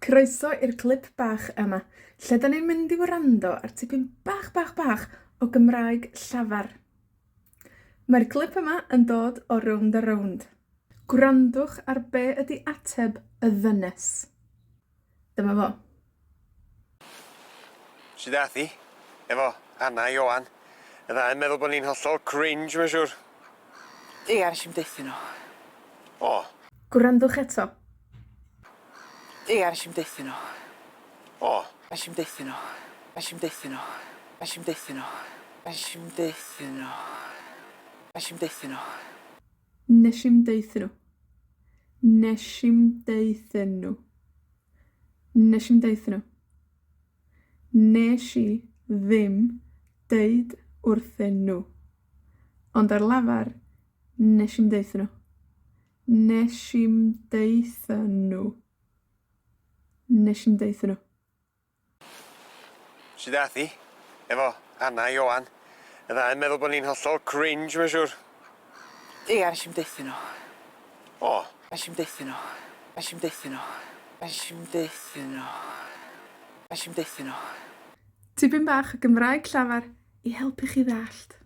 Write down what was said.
Croeso i'r clip bach yma, lle da ni'n mynd i wrando ar tipyn bach o Gymraeg llafar. Mae'r clip yma yn dod o Rownd a Rownd. Gwrandwch ar be ydi ateb y ddynes. Dyma fo. Sut dath hi? Efo Anna i Ioan. Y ddau yn meddwl bod ni'n hollol cringe, mae'n siŵr. Ie, nes i'n deuthyn nhw. O, Gwrandwch eto. Ie, nes i'n deuthyn nhw. o, Nes i'n deuthyn nhw. Nes i'n deuthyn nhw. Nes i'n deuthyn nhw. Nes i'n deuthyn nhw. Nes i'n deuthyn nhw. Nes i'm deithyn nhw. Nes i'm deithyn nhw. Nes i'm deithyn nhw. Nes i ddim deud wrthyn nhw. Ond ar lafar, nes i'm deithyn nhw. Nes i'm deithyn nhw. Nes i'm deithyn nhw. sut dath hi? Efo Anna i Ioan. Y ddau yn meddwl bod ni'n hollol cringe, mae'n siŵr. Ie, nes i'n deuthyn nhw. O, Nes i'n deuthyn nhw. Nes i'n deuthyn nhw. Nes i'n deuthyn nhw. Nes i'n deuthyn nhw. Tipyn bach o Gymraeg llafar i helpu chi ddallt.